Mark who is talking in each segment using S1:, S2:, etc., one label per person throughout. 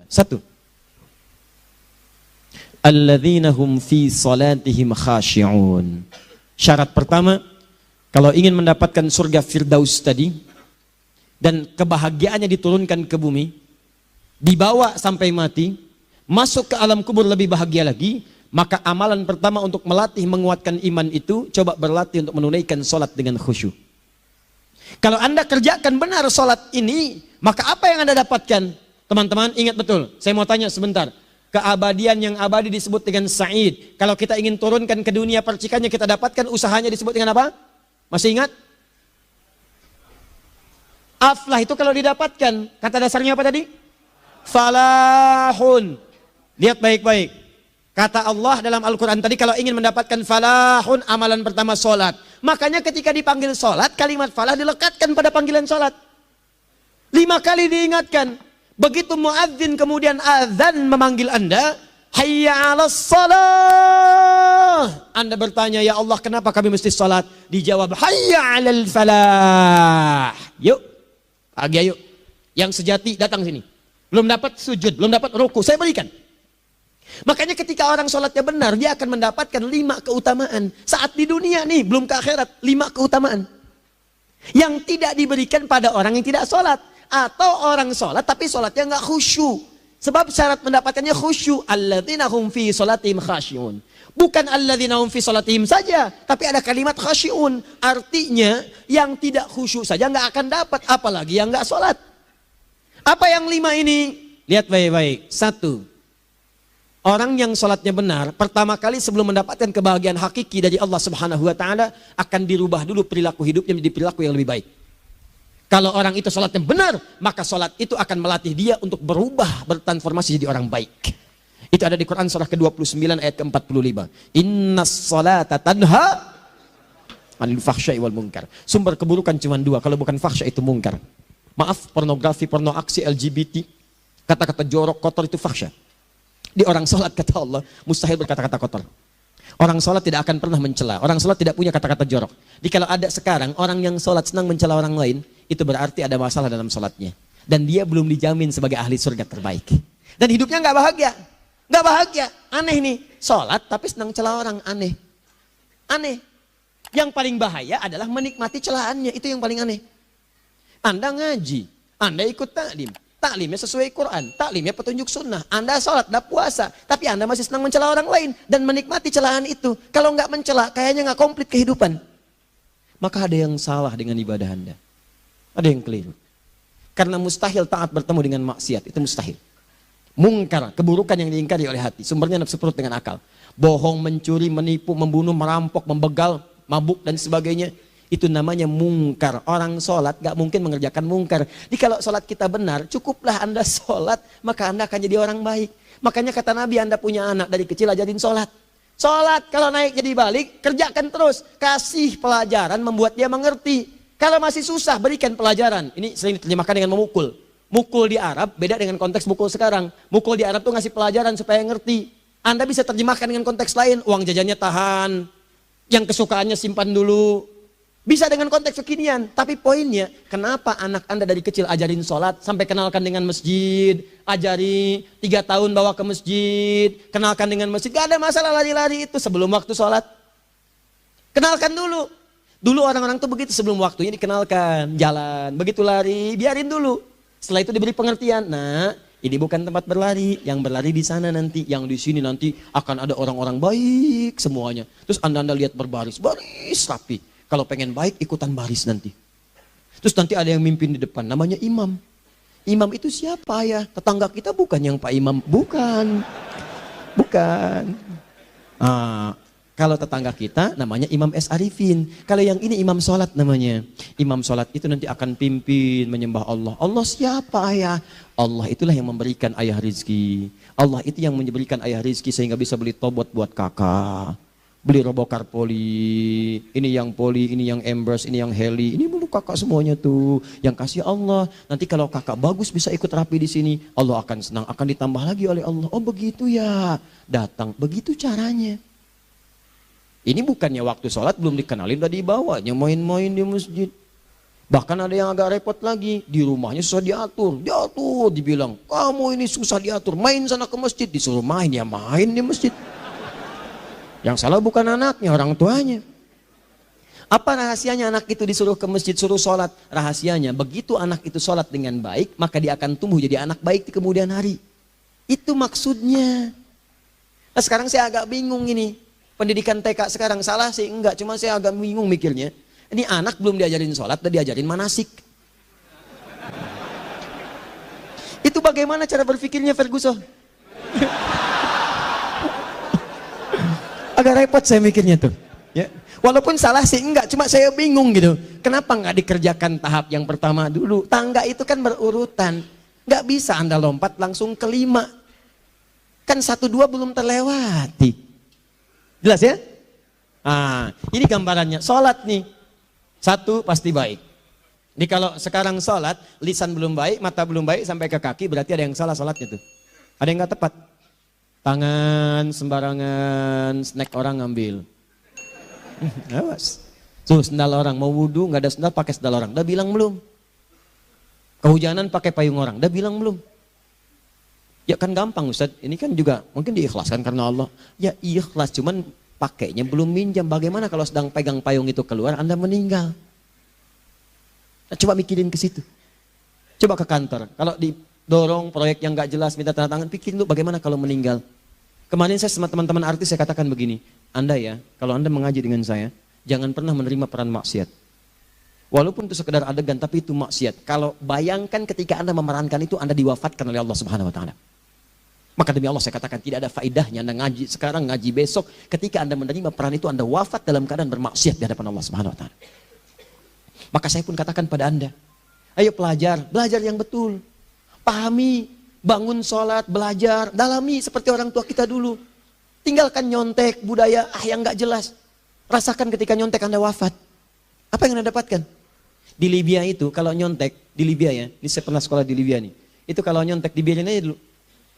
S1: Satu, alladzina hum fi salatihim khashi'un. Syarat pertama, kalau ingin mendapatkan surga Firdaus tadi dan kebahagiaannya diturunkan ke bumi, dibawa sampai mati, masuk ke alam kubur lebih bahagia lagi, maka amalan pertama untuk melatih menguatkan iman itu, coba berlatih untuk menunaikan sholat dengan khusyuk. Kalau Anda kerjakan benar sholat ini, maka apa yang Anda dapatkan? Teman-teman ingat betul, saya mau tanya sebentar. Keabadian yang abadi disebut dengan sa'id. Kalau kita ingin turunkan ke dunia percikannya kita dapatkan, usahanya disebut dengan apa? Masih ingat? Aflah itu kalau didapatkan, kata dasarnya apa tadi? Falahun. Lihat baik-baik. Kata Allah dalam Al-Quran tadi, kalau ingin mendapatkan falahun, amalan pertama sholat. Makanya ketika dipanggil sholat, kalimat falah dilekatkan pada panggilan sholat. 5 kali diingatkan. Begitu muadzin kemudian azan memanggil Anda, hayya 'alas shalah. Anda bertanya, ya Allah kenapa kami mesti sholat? Dijawab, hayya 'alal falah. Yuk, pagi yuk. Yang sejati datang sini. Belum dapat sujud, belum dapat ruku, saya berikan. Makanya ketika orang sholatnya benar, dia akan mendapatkan 5 keutamaan. Saat di dunia nih, belum ke akhirat, 5 keutamaan. Yang tidak diberikan pada orang yang tidak sholat. Atau orang sholat tapi sholatnya nggak khusyuk. Sebab syarat mendapatkannya khusyuk. Alladzina hum fi sholatihim khasyi'un. Bukan alladzina hum fi sholatihim saja, tapi ada kalimat khasyi'un. Artinya yang tidak khusyuk saja nggak akan dapat, apalagi yang nggak sholat. Apa yang 5 ini? Lihat baik-baik. 1, orang yang sholatnya benar, pertama kali sebelum mendapatkan kebahagiaan hakiki dari Allah Subhanahu wa Ta'ala, akan dirubah dulu perilaku hidupnya menjadi perilaku yang lebih baik. Kalau orang itu sholatnya benar, maka sholat itu akan melatih dia untuk berubah, bertransformasi jadi orang baik. Itu ada di Quran surah ke-29 ayat ke-45. Innas sholata tanha anil fahsya'i wal munkar. Sumber keburukan cuma 2, kalau bukan fahsya itu munkar. Maaf, pornografi, porno aksi, LGBT, kata-kata jorok, kotor itu fahsya. Di orang sholat kata Allah, mustahil berkata-kata kotor. Orang sholat tidak akan pernah mencela. Orang sholat tidak punya kata-kata jorok. Jadi kalau ada sekarang orang yang sholat senang mencela orang lain, itu berarti ada masalah dalam sholatnya. Dan dia belum dijamin sebagai ahli surga terbaik. Dan hidupnya nggak bahagia. Nggak bahagia. Aneh nih. Sholat tapi senang celah orang. Aneh. Aneh. Yang paling bahaya adalah menikmati celahannya. Itu yang paling aneh. Anda ngaji. Anda ikut taklim. Taklimnya sesuai Quran, taklimnya petunjuk sunnah. Anda sholat, Anda puasa, tapi Anda masih senang mencela orang lain dan menikmati celahan itu. Kalau nggak mencela, kayaknya nggak komplit kehidupan. Maka ada yang salah dengan ibadah Anda. Ada yang keliru. Karena mustahil taat bertemu dengan maksiat, itu mustahil. Mungkar, keburukan yang diingkari oleh hati, sumbernya nafsu perut dengan akal. Bohong, mencuri, menipu, membunuh, merampok, membegal, mabuk dan sebagainya. Itu namanya mungkar. Orang sholat gak mungkin mengerjakan mungkar. Jadi kalau sholat kita benar, cukuplah Anda sholat, maka Anda akan jadi orang baik. Makanya kata Nabi, Anda punya anak dari kecil ajarin sholat. Sholat, kalau naik jadi balik, kerjakan terus. Kasih pelajaran membuat dia mengerti. Kalau masih susah, berikan pelajaran. Ini sering diterjemahkan dengan memukul. Mukul di Arab beda dengan konteks mukul sekarang. Mukul di Arab tuh ngasih pelajaran supaya ngerti. Anda bisa terjemahkan dengan konteks lain. Uang jajannya tahan, yang kesukaannya simpan dulu. Bisa dengan konteks kekinian, tapi poinnya, kenapa anak Anda dari kecil ajarin sholat, sampai kenalkan dengan masjid, ajari 3 tahun bawa ke masjid, kenalkan dengan masjid, gak ada masalah lari-lari itu sebelum waktu sholat. Kenalkan dulu. Dulu orang-orang tuh begitu, sebelum waktunya dikenalkan, jalan, begitu lari, biarin dulu. Setelah itu diberi pengertian, nah ini bukan tempat berlari, yang berlari di sana nanti, yang di sini nanti akan ada orang-orang baik semuanya. Terus Anda lihat berbaris, baris rapi. Kalau pengen baik, ikutan baris nanti. Terus nanti ada yang mimpin di depan, namanya imam. Imam itu siapa ya? Tetangga kita bukan yang Pak Imam. Bukan. Bukan. Kalau tetangga kita namanya Imam S. Arifin. Kalau yang ini imam sholat namanya. Imam sholat itu nanti akan pimpin menyembah Allah. Allah siapa ya? Allah itulah yang memberikan ayah rizki. Allah itu yang memberikan ayah rizki sehingga bisa beli tobot buat kakak. Beli robokar poli, ini yang poli, ini yang embers, ini yang heli, ini dulu kakak semuanya tuh. Yang kasih Allah. Nanti kalau kakak bagus bisa ikut rapi di sini, Allah akan senang, akan ditambah lagi oleh Allah. Oh begitu ya, datang. Begitu caranya. Ini bukannya waktu sholat belum dikenalin, udah dibawanya main-main di masjid. Bahkan ada yang agak repot lagi, di rumahnya susah diatur, dibilang, kamu ini susah diatur, main sana ke masjid, disuruh main, ya main di masjid. Yang salah bukan anaknya, orang tuanya. Apa rahasianya anak itu disuruh ke masjid, suruh sholat? Rahasianya, begitu anak itu sholat dengan baik, maka dia akan tumbuh jadi anak baik di kemudian hari. Itu maksudnya. Nah sekarang saya agak bingung ini, pendidikan TK sekarang salah sih? Enggak, cuma saya agak bingung mikirnya. Ini anak belum diajarin sholat, udah diajarin manasik. Itu bagaimana cara berpikirnya Ferguson? Agak repot saya mikirnya tuh. Ya. Walaupun salah sih enggak, cuma saya bingung gitu. Kenapa nggak dikerjakan tahap yang pertama dulu? Tangga itu kan berurutan. Nggak bisa Anda lompat langsung ke 5. Kan 1, 2 belum terlewati. Jelas ya? Nah, ini gambarannya. Sholat nih. 1 pasti baik. Jadi kalau sekarang sholat, lisan belum baik, mata belum baik, sampai ke kaki, berarti ada yang salah sholatnya tuh. Ada yang nggak tepat. Tangan sembarangan, snack orang ngambil. Awas. Tuh sendal orang, mau wudhu nggak ada sendal, pakai sendal orang. Udah bilang belum? Kehujanan pakai payung orang. Udah bilang belum? Ya kan gampang Ustaz, ini kan juga mungkin diikhlaskan karena Allah. Ya ikhlas, cuman pakainya belum minjam. Bagaimana kalau sedang pegang payung itu keluar, Anda meninggal? Nah, coba mikirin ke situ. Coba ke kantor. Kalau didorong proyek yang nggak jelas, minta tanda tangan, pikirin dulu bagaimana kalau meninggal. Kemarin saya sama teman-teman artis saya katakan begini, Anda ya, kalau Anda mengaji dengan saya, jangan pernah menerima peran maksiat. Walaupun itu sekedar adegan, tapi itu maksiat. Kalau bayangkan ketika Anda memerankan itu, Anda diwafatkan oleh Allah Subhanahu Wa Taala. Maka demi Allah saya katakan tidak ada faedahnya Anda ngaji sekarang, ngaji besok. Ketika Anda menerima peran itu, Anda wafat dalam keadaan bermaksiat di hadapan Allah Subhanahu Wa Taala. Maka saya pun katakan pada Anda, ayo belajar yang betul. Pahami, bangun sholat, belajar, dalami seperti orang tua kita dulu. Tinggalkan nyontek, budaya yang gak jelas. Rasakan ketika nyontek Anda wafat. Apa yang Anda dapatkan? Di Libya itu, kalau nyontek, di Libya ya, ini saya pernah sekolah di Libya nih. Itu kalau nyontek, dibiarin aja dulu.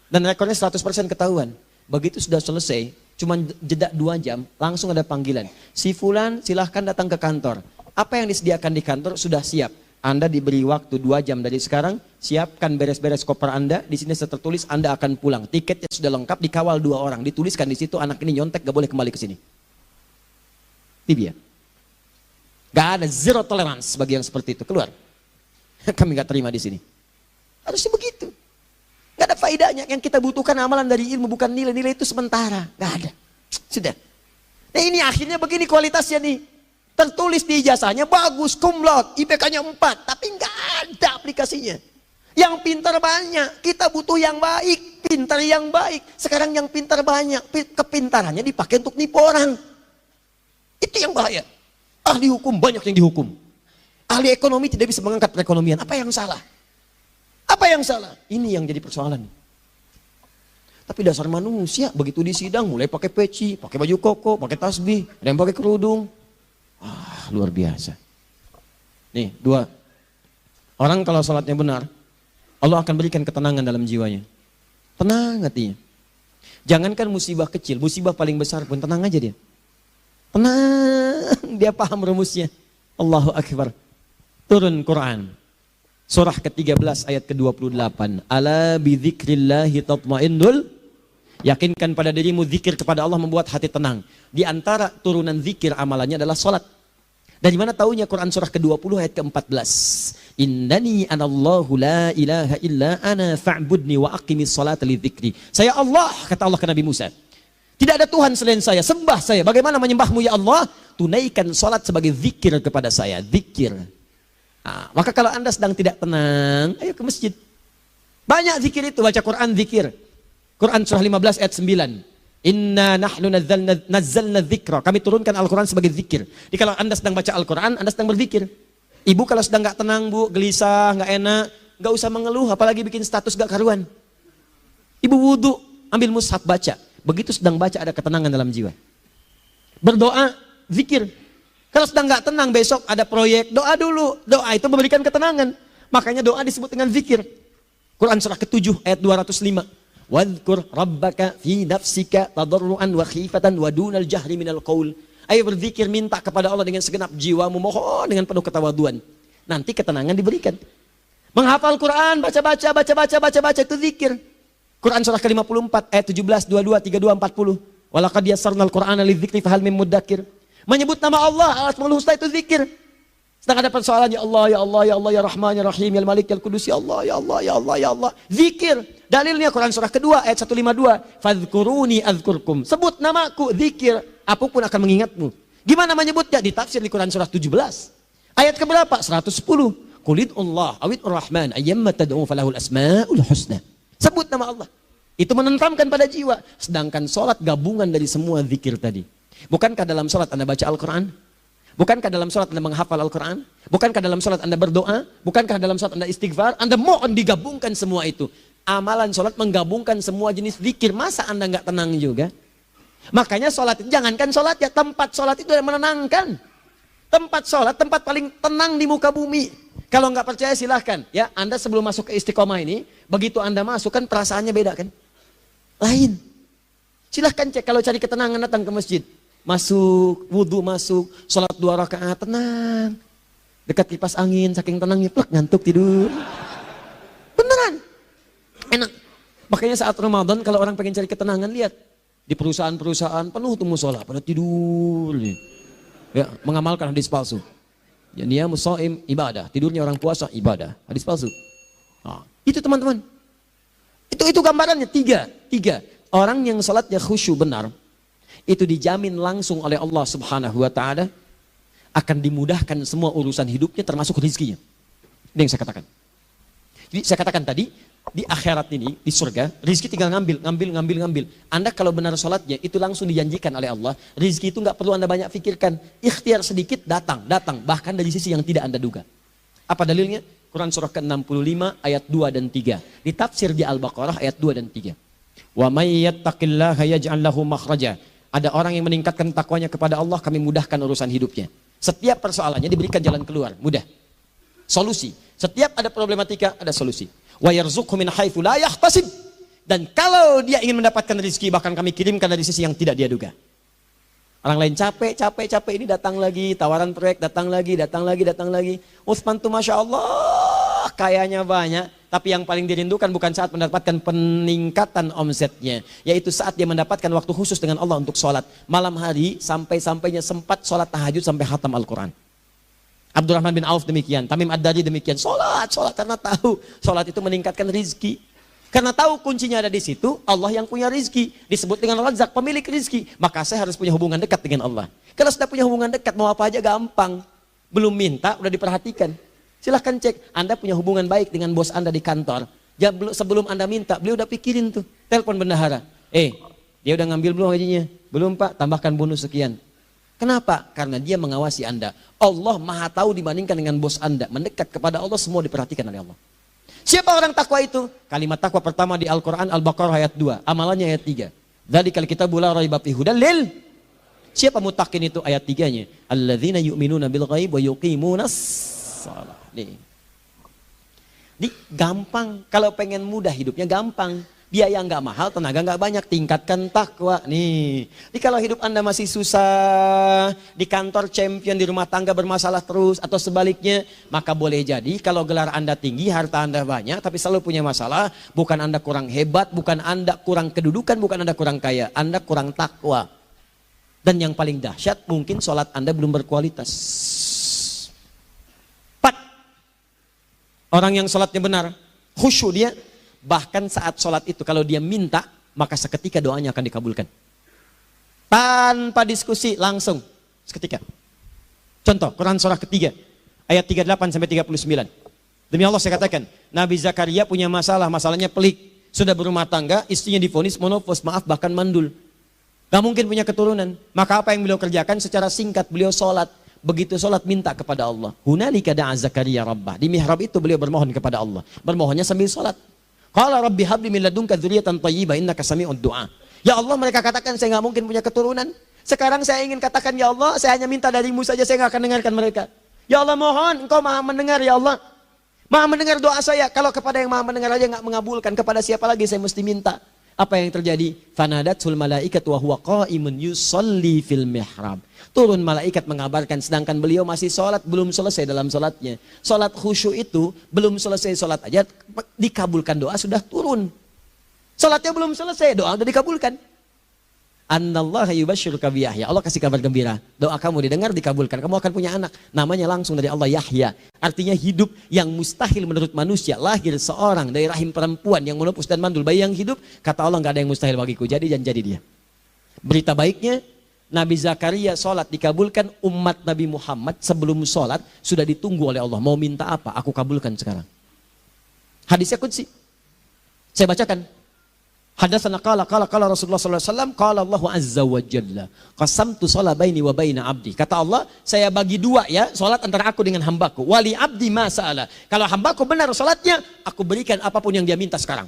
S1: Dan rekornya 100% ketahuan. Begitu sudah selesai, cuma jeda 2 jam, langsung ada panggilan. Si Fulan silahkan datang ke kantor. Apa yang disediakan di kantor sudah siap. Anda diberi waktu 2 jam dari sekarang, siapkan beres-beres koper Anda. Di sini tertulis Anda akan pulang. Tiketnya sudah lengkap, dikawal 2 orang. Dituliskan di situ anak ini nyontek gak boleh kembali ke sini. Libya. Gak ada, zero tolerance bagi yang seperti itu. Keluar. Kami gak terima di sini. Harusnya begitu. Gak ada faedahnya. Yang kita butuhkan amalan dari ilmu, bukan nilai-nilai itu sementara. Gak ada. Sudah. Nah ini akhirnya begini kualitasnya nih. Tertulis di ijazahnya bagus, cum laude, IPK-nya 4. Tapi gak ada aplikasinya. Yang pintar banyak. Kita butuh yang baik. Pintar yang baik. Sekarang yang pintar banyak. Kepintarannya dipakai untuk nipu orang. Itu yang bahaya. Ahli hukum banyak yang dihukum. Ahli ekonomi tidak bisa mengangkat perekonomian. Apa yang salah? Apa yang salah? Ini yang jadi persoalan. Tapi dasar manusia, begitu di sidang mulai pakai peci, pakai baju koko, pakai tasbih, ada yang pakai kerudung. Luar biasa. Nih, 2. Orang kalau sholatnya benar, Allah akan berikan ketenangan dalam jiwanya. Tenang hatinya. Jangankan musibah kecil, musibah paling besar pun tenang aja dia. Tenang, dia paham rumusnya. Allahu Akbar. Turun Quran. Surah ke-13 ayat ke-28. Ala bidzikrillahi tatmainnul. Yakinkan pada dirimu zikir kepada Allah membuat hati tenang. Di antara turunan zikir amalannya adalah salat. Dari mana taunya Quran surah ke-20 ayat ke-14. Innani anallahu la ilaha illa ana fa'budni wa aqimis salata lidzikri. Saya Allah, kata Allah ke Nabi Musa. Tidak ada Tuhan selain saya, sembah saya. Bagaimana menyembahmu ya Allah? Tunaikan salat sebagai zikir kepada saya. Zikir. Nah, maka kalau Anda sedang tidak tenang, ayo ke masjid. Banyak zikir itu, baca Quran zikir. Quran surah 15 ayat 9. Inna nahnu nazzalna dzikra. Kami turunkan Al-Quran sebagai zikir. Jadi kalau Anda sedang baca Al-Quran, Anda sedang berzikir. Ibu kalau sedang gak tenang bu, gelisah, gak enak, gak usah mengeluh, apalagi bikin status gak karuan. Ibu wudhu, ambil mushaf baca. Begitu sedang baca ada ketenangan dalam jiwa. Berdoa, zikir. Kalau sedang gak tenang besok ada proyek, doa dulu. Doa itu memberikan ketenangan. Makanya doa disebut dengan zikir. Quran surah ke-7 ayat 205. Wadhkur rabbaka fi nafsika tadarruan wa khifatan wa dunal jahri minal qaul. Ayo berzikir, minta kepada Allah dengan segenap jiwamu, mohon dengan penuh ketawaduan. nanti ketenangan diberikan. Menghafal Quran, baca itu zikir. Quran surah ke-54 ayat 17, 22, 32, 40. Walaqad yassarnal Qur'ana lidzikri fahal mim muddakir. Menyebut nama Allah, Al-Asmaul Husna itu zikir. Sedang ada persoalan, ya Allah, ya Allah, ya Allah, ya Rahman, ya Rahim, ya Malik, ya Qudus, ya Allah, ya Allah, ya Allah, ya Allah. Zikir. Dalilnya Quran surah kedua ayat 152. Fadhkuruni azkurkum. Sebut namaku, zikir. Apapun akan mengingatmu. Gimana menyebutnya? Ditafsir di Quran surah 17. Ayat keberapa? 110. Qulidullah awid rahman ayyamma tad'u falahul asmaul husna. Sebut nama Allah. Itu menentramkan pada jiwa. Sedangkan sholat gabungan dari semua zikir tadi. Bukankah dalam sholat Anda baca Al-Quran? Bukankah dalam sholat Anda menghafal Al-Quran? Bukankah dalam sholat Anda berdoa? Bukankah dalam sholat Anda istighfar? Anda mohon digabungkan semua itu. Amalan sholat menggabungkan semua jenis zikir. Masa Anda nggak tenang juga? Makanya sholat, jangankan sholat ya, tempat sholat itu yang menenangkan. Tempat sholat, tempat paling tenang di muka bumi. Kalau nggak percaya silahkan. Ya, Anda sebelum masuk ke istiqomah ini, begitu Anda masuk kan perasaannya beda kan? Lain. Silahkan cek kalau cari ketenangan datang ke masjid. Masuk, wudhu masuk, sholat 2 rakaat, tenang. Dekat kipas angin, saking tenangnya, plak, ngantuk tidur. Beneran. Enak. Makanya saat Ramadan kalau orang pengen cari ketenangan, lihat. Di perusahaan-perusahaan penuh tuh musola, pada tidur. Ya, mengamalkan hadis palsu. Ya, dia musoim ibadah, tidurnya orang puasa ibadah, hadis palsu. Nah, itu teman-teman. Itu gambarannya, tiga. Orang yang sholatnya khusyuk benar, itu dijamin langsung oleh Allah Subhanahu wa Ta'ala akan dimudahkan semua urusan hidupnya termasuk rezekinya. Ini yang saya katakan. Jadi saya katakan tadi, di akhirat ini, di surga, rezeki tinggal ngambil. Anda kalau benar sholatnya, itu langsung dijanjikan oleh Allah. Rezeki itu nggak perlu Anda banyak pikirkan. Ikhtiar sedikit, datang. Bahkan dari sisi yang tidak Anda duga. Apa dalilnya? Quran surah ke-65 ayat 2 dan 3. Ditafsir di Al-Baqarah ayat 2 dan 3. Wa may yattaqillaha yaj'al lahu makhraja. Ada orang yang meningkatkan takwanya kepada Allah, kami mudahkan urusan hidupnya. Setiap persoalannya diberikan jalan keluar, mudah. Solusi. Setiap ada problematika, ada solusi. Wa yarzuqhu min haitsu la yahtasib. Dan kalau dia ingin mendapatkan rezeki, bahkan kami kirimkan dari sisi yang tidak dia duga. Orang lain capek ini datang lagi, tawaran proyek datang lagi. Utsman tuh Masya Allah, kayanya banyak. Tapi yang paling dirindukan bukan saat mendapatkan peningkatan omsetnya, yaitu saat dia mendapatkan waktu khusus dengan Allah untuk sholat. Malam hari sampai-sampainya sempat sholat tahajud sampai khatam Al-Quran. Abdurrahman bin Auf demikian, Tamim Ad-Dari demikian. Sholat karena tahu sholat itu meningkatkan rizki. Karena tahu kuncinya ada di situ, Allah yang punya rizki. Disebut dengan Razak, pemilik rizki. Maka saya harus punya hubungan dekat dengan Allah. Kalau sudah punya hubungan dekat, mau apa aja gampang. Belum minta, udah diperhatikan. Silahkan cek, Anda punya hubungan baik dengan bos Anda di kantor. Sebelum Anda minta, beliau udah pikirin tuh. Telepon bendahara. Dia udah ngambil belum gajinya? Belum Pak, tambahkan bonus sekian. Kenapa? Karena dia mengawasi Anda. Allah maha tahu dibandingkan dengan bos Anda. Mendekat kepada Allah, semua diperhatikan oleh Allah. Siapa orang takwa itu? Kalimat takwa pertama di Al-Quran, Al-Baqarah ayat 2. Amalannya ayat 3. Dzalikal kitabu la raiba fihi hudal lil. Siapa mutakin itu? Ayat 3-nya. Alladzina yu'minuna bil ghaib wa yuqimunas shalah. Nih, gampang. Kalau pengen mudah hidupnya gampang. Biaya nggak mahal, tenaga nggak banyak. Tingkatkan takwa. Nih, kalau hidup Anda masih susah, di kantor champion, di rumah tangga bermasalah terus, atau sebaliknya, maka boleh jadi kalau gelar Anda tinggi, harta Anda banyak, tapi selalu punya masalah. Bukan Anda kurang hebat, bukan Anda kurang kedudukan, bukan Anda kurang kaya. Anda kurang takwa. Dan yang paling dahsyat, mungkin sholat Anda belum berkualitas. Orang yang sholatnya benar, khusyuk dia, bahkan saat sholat itu kalau dia minta, maka seketika doanya akan dikabulkan. Tanpa diskusi, langsung seketika. Contoh, Quran surah ketiga, ayat 38 sampai 39. Demi Allah saya katakan, Nabi Zakaria punya masalahnya pelik. Sudah berumah tangga, istrinya divonis monofos, maaf bahkan mandul. Gak mungkin punya keturunan. Maka apa yang beliau kerjakan? Secara singkat beliau sholat. Begitu sholat minta kepada Allah. Hunalika da'a Zakaria rabbah. Di mihrab itu beliau bermohon kepada Allah. Bermohonnya sambil sholat. Qala rabbi habli min ladunka dzurriyyatan thayyibah innaka sami'ud du'a. Ya Allah, mereka katakan saya nggak mungkin punya keturunan. Sekarang saya ingin katakan ya Allah, saya hanya minta darimu saja, saya nggak akan dengarkan mereka. Ya Allah mohon, engkau maha mendengar ya Allah. Maha mendengar doa saya. Kalau kepada yang maha mendengar aja nggak mengabulkan, kepada siapa lagi saya mesti minta? Apa yang terjadi? Fanadatul malaikat wa huwa qa'imun yusalli fil mihrab. Turun malaikat mengabarkan sedangkan beliau masih sholat, belum selesai dalam sholatnya. Sholat khusyuk itu belum selesai sholat aja dikabulkan doa sudah turun. Sholatnya belum selesai, doa sudah dikabulkan. Annallaha yubashshiruka bi Yahya. Allah kasih kabar gembira. Doa kamu didengar, dikabulkan. Kamu akan punya anak. Namanya langsung dari Allah Yahya. Artinya hidup yang mustahil menurut manusia. Lahir seorang dari rahim perempuan yang menopus dan mandul. Bayi yang hidup, kata Allah nggak ada yang mustahil bagiku. Jadi dia. Berita baiknya, Nabi Zakaria sholat dikabulkan. Umat Nabi Muhammad sebelum sholat sudah ditunggu oleh Allah. Mau minta apa? Aku kabulkan sekarang. Hadisnya qudsi. Saya bacakan. Hadatsana qala Rasulullah sallallahu alaihi wasallam qala Allah azza wa jalla qasamtu shalah baini wa baina abdi. Kata Allah, saya bagi dua ya, salat antara aku dengan hambaku. Wali abdi ma sa'ala. Kalau hambaku benar salatnya, aku berikan apapun yang dia minta sekarang.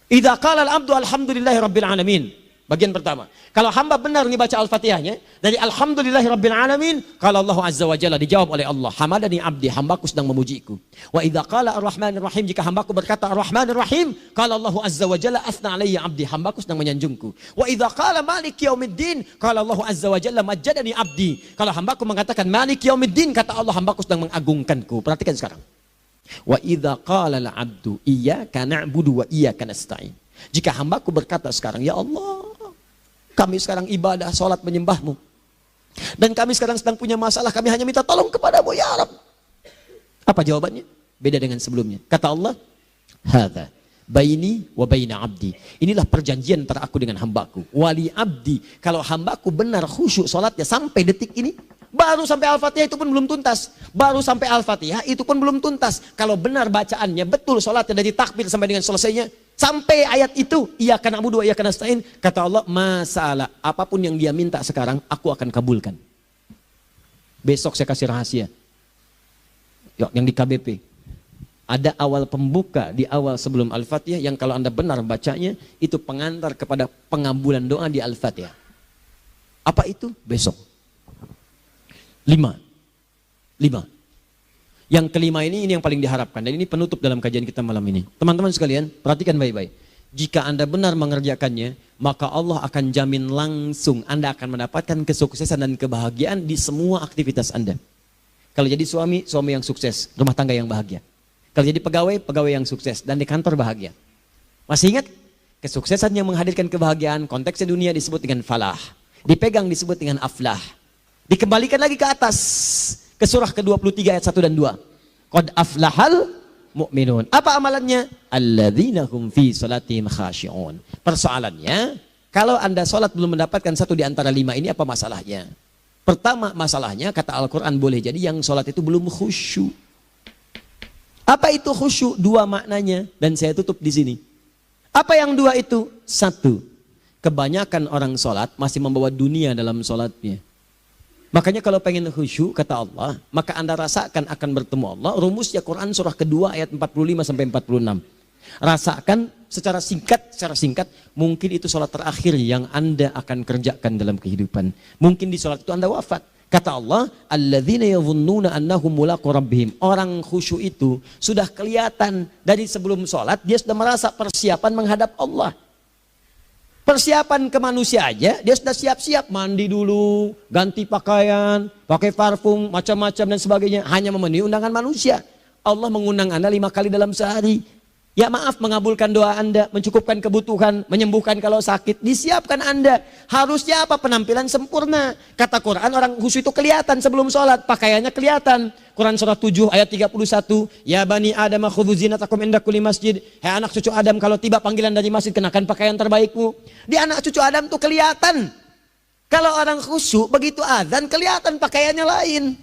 S1: Idza qala al-abdu alhamdulillahi rabbil alamin. Bagian pertama. Kalau hamba benar nih baca Al-Fatihahnya, dari alhamdulillahi rabbil alamin, kalau Allah azza wa jalla dijawab oleh Allah, hamadani abdi, hambaku sedang memujiku. Wa idza qala ar-rahmanir rahim, jika hambaku berkata ar-rahmanir rahim, kalau Allah azza wa jalla asna alayya abdi, hambaku sedang menyanjungku. Wa idza qala maliki yaumiddin, kalau Allah azza wa jalla majjadani abdi, kalau hambaku mengatakan maliki yaumiddin, kata Allah hambaku sedang mengagungkanku. Perhatikan sekarang. Wa idza qala al-abdu iyyaka na'budu wa iyyaka nasta'in. Jika hambaku berkata sekarang, ya Allah, kami sekarang ibadah, sholat menyembahmu. Dan kami sekarang sedang punya masalah, kami hanya minta tolong kepadamu, ya Rabb. Apa jawabannya? Beda dengan sebelumnya. Kata Allah, hadza baini wa baina abdi. Inilah perjanjian antara aku dengan hambaku. Wali abdi, kalau hambaku benar khusyuk sholatnya sampai detik ini, baru sampai Al-Fatihah itu pun belum tuntas. Baru sampai Al-Fatihah itu pun belum tuntas. Kalau benar bacaannya, betul sholatnya dari takbir sampai dengan selesainya, sampai ayat itu, iyyaka na'budu wa iyyaka nasta'in, kata Allah, masalah apapun yang dia minta sekarang, aku akan kabulkan. Besok saya kasih rahasia. Yuk, yang di KBP. Ada awal pembuka di awal sebelum Al-Fatihah yang kalau Anda benar bacanya, itu pengantar kepada pengabulan doa di Al-Fatihah. Apa itu? Besok. 5. Yang kelima ini yang paling diharapkan. Dan ini penutup dalam kajian kita malam ini. Teman-teman sekalian, perhatikan baik-baik. Jika Anda benar mengerjakannya, maka Allah akan jamin langsung Anda akan mendapatkan kesuksesan dan kebahagiaan di semua aktivitas Anda. Kalau jadi suami, suami yang sukses, rumah tangga yang bahagia. Kalau jadi pegawai, pegawai yang sukses, dan di kantor bahagia. Masih ingat? Kesuksesan yang menghadirkan kebahagiaan, konteksnya dunia disebut dengan falah. Dipegang disebut dengan aflah. Dikembalikan lagi ke atas. Ke surah ke-23 ayat 1 dan 2. Qad aflahal mu'minun. Apa amalannya? Alladzina hum fi salatihim khashi'un. Persoalannya, kalau Anda salat belum mendapatkan satu di antara 5 ini, apa masalahnya? Pertama masalahnya, kata Al-Quran, boleh jadi yang salat itu belum khusyuk. Apa itu khusyuk? 2 maknanya, dan saya tutup di sini. Apa yang 2 itu? 1, kebanyakan orang salat masih membawa dunia dalam salatnya. Makanya kalau pengen khusyuk, kata Allah, maka Anda rasakan akan bertemu Allah. Rumusnya Quran surah kedua ayat 45 sampai 46. Rasakan secara singkat, mungkin itu sholat terakhir yang Anda akan kerjakan dalam kehidupan. Mungkin di sholat itu Anda wafat. Kata Allah, alladzina yadhunnuna annahum mulaqu rabbihim. Orang khusyuk itu sudah kelihatan dari sebelum sholat, dia sudah merasa persiapan menghadap Allah. Persiapan ke manusia aja, dia sudah siap-siap, mandi dulu, ganti pakaian, pakai parfum, macam-macam dan sebagainya. Hanya memenuhi undangan manusia. Allah mengundang Anda 5 kali dalam sehari. Ya maaf, mengabulkan doa Anda, mencukupkan kebutuhan, menyembuhkan kalau sakit. Disiapkan Anda. Harusnya apa? Penampilan sempurna. Kata Quran, orang khusyuk itu kelihatan sebelum sholat, pakaiannya kelihatan. Quran surah 7 ayat 31. Ya bani Adam khudhu zinatakum inda kulli masjid. Hai anak cucu Adam, kalau tiba panggilan dari masjid, kenakan pakaian terbaikmu. Di anak cucu Adam tuh kelihatan. Kalau orang khusyuk, begitu azan kelihatan pakaiannya lain.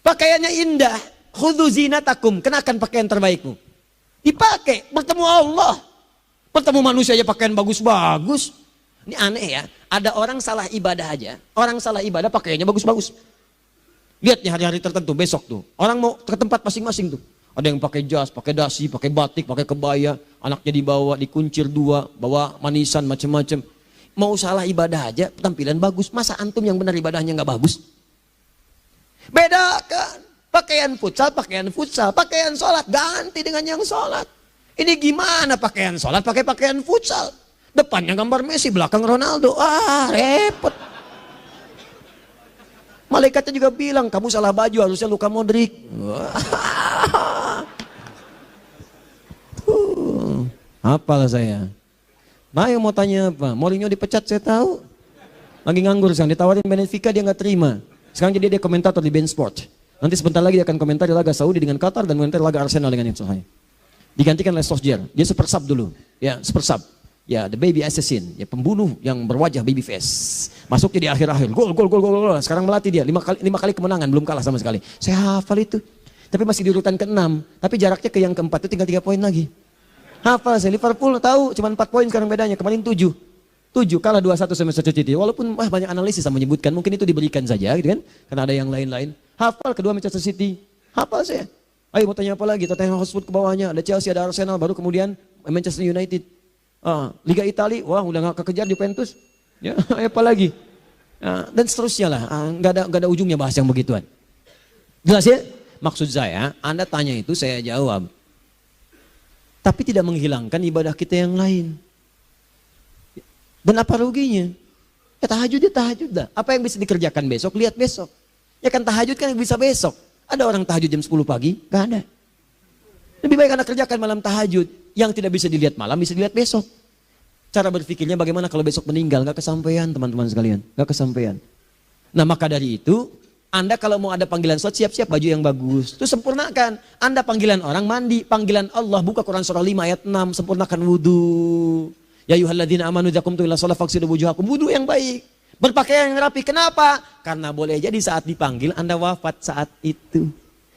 S1: Pakaiannya indah. Khudhu zinatakum, kenakan pakaian terbaikmu. Dipakai, bertemu Allah. Bertemu manusia aja pakaian bagus-bagus. Ini aneh ya, ada orang salah ibadah aja. Orang salah ibadah pakaiannya bagus-bagus. Lihat nih hari-hari tertentu, besok tuh. Orang mau ke tempat masing-masing tuh. Ada yang pakai jas, pakai dasi, pakai batik, pakai kebaya. Anaknya dibawa, dikuncir 2, bawa manisan, macam-macam. Mau salah ibadah aja, tampilan bagus. Masa antum yang benar ibadahnya nggak bagus? Bedakan. Pakaian futsal, pakaian sholat, ganti dengan yang sholat. Ini gimana pakaian sholat pakai pakaian futsal? Depannya gambar Messi, belakang Ronaldo. Repot. Malaikatnya juga bilang, kamu salah baju, harusnya Luka Modric. Apalah saya. Ayo mau tanya apa? Mourinho dipecat saya tahu. Lagi nganggur sekarang, ditawarin Benfica dia nggak terima. Sekarang jadi dia komentator di Bein Sport. Nanti sebentar lagi dia akan komentari laga Saudi dengan Qatar dan komentari laga Arsenal dengan itu. Digantikan oleh Solskjaer. Dia super sub dulu. Ya, super sub. Ya, the baby assassin. Ya, pembunuh yang berwajah baby face. Masuknya di akhir-akhir. Gol. Sekarang melatih dia. 5 kali kemenangan, belum kalah sama sekali. Saya hafal itu. Tapi masih di urutan ke-6. Tapi jaraknya ke yang ke-4 itu tinggal 3 poin lagi. Hafal saya. Liverpool tahu cuma 4 poin sekarang bedanya. Kemarin 7 kalah 2-1 sama Manchester City. Walaupun banyak analisis yang menyebutkan mungkin itu diberikan saja gitu kan. Karena ada yang lain-lain. Hafal kedua Manchester City. Hafal saya. Ayo mau tanya apa lagi? Tottenham Hotspur ke bawahnya. Ada Chelsea, ada Arsenal, baru kemudian Manchester United. Liga Italia, wah udah gak kekejar Juventus. Ya, apa lagi? Dan seterusnya lah. Gak ada ujungnya bahas yang begituan. Jelas ya? Maksud saya, Anda tanya itu saya jawab. Tapi tidak menghilangkan ibadah kita yang lain. Dan apa ruginya? Ya tahajud dah. Apa yang bisa dikerjakan besok, lihat besok. Ya kan tahajud kan yang bisa besok. Ada orang tahajud jam 10 pagi? Gak ada. Lebih baik Anda kerjakan malam tahajud. Yang tidak bisa dilihat malam, bisa dilihat besok. Cara berpikirnya bagaimana kalau besok meninggal? Gak kesampaian teman-teman sekalian. Gak kesampaian. Nah maka dari itu, Anda kalau mau ada panggilan sholat, siap-siap baju yang bagus. Itu sempurnakan. Anda panggilan orang mandi, panggilan Allah. Buka Quran surah 5 ayat 6, sempurnakan wudhu. Ya ayyuhalladzina amanu idza qumtum ila shalah faghsilu wujuhakum. Wudu yang baik. Berpakaian yang rapi. Kenapa? Karena boleh jadi saat dipanggil Anda wafat saat itu.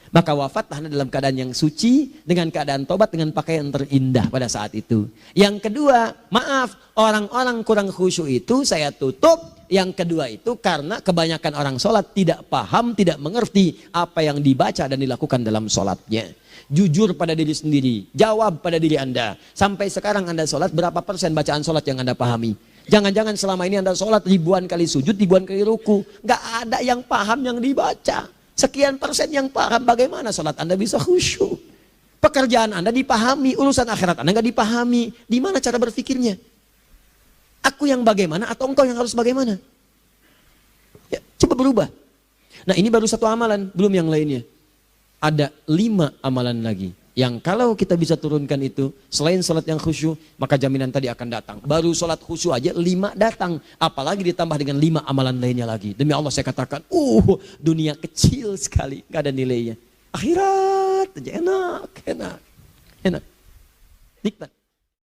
S1: Maka wafatlah Anda dalam keadaan yang suci, dengan keadaan tobat, dengan pakaian terindah pada saat itu. Yang kedua, maaf, orang-orang kurang khusyuk itu saya tutup. Yang kedua itu karena kebanyakan orang sholat tidak paham, tidak mengerti apa yang dibaca dan dilakukan dalam sholatnya. Jujur pada diri sendiri, jawab pada diri Anda. Sampai sekarang Anda sholat, berapa persen bacaan sholat yang Anda pahami? Jangan-jangan selama ini Anda sholat ribuan kali sujud, ribuan kali ruku. Gak ada yang paham yang dibaca. Sekian persen yang paham, bagaimana sholat Anda bisa khusyuk? Pekerjaan Anda dipahami, urusan akhirat Anda gak dipahami. Di mana cara berpikirnya? Aku yang bagaimana atau engkau yang harus bagaimana? Ya, coba berubah. Nah ini baru satu amalan, belum yang lainnya. Ada 5 amalan lagi. Yang kalau kita bisa turunkan itu, selain sholat yang khusyuk, maka jaminan tadi akan datang. Baru sholat khusyuk aja 5 datang. Apalagi ditambah dengan 5 amalan lainnya lagi. Demi Allah saya katakan, dunia kecil sekali, gak ada nilainya. Akhirat aja enak. Nikmat.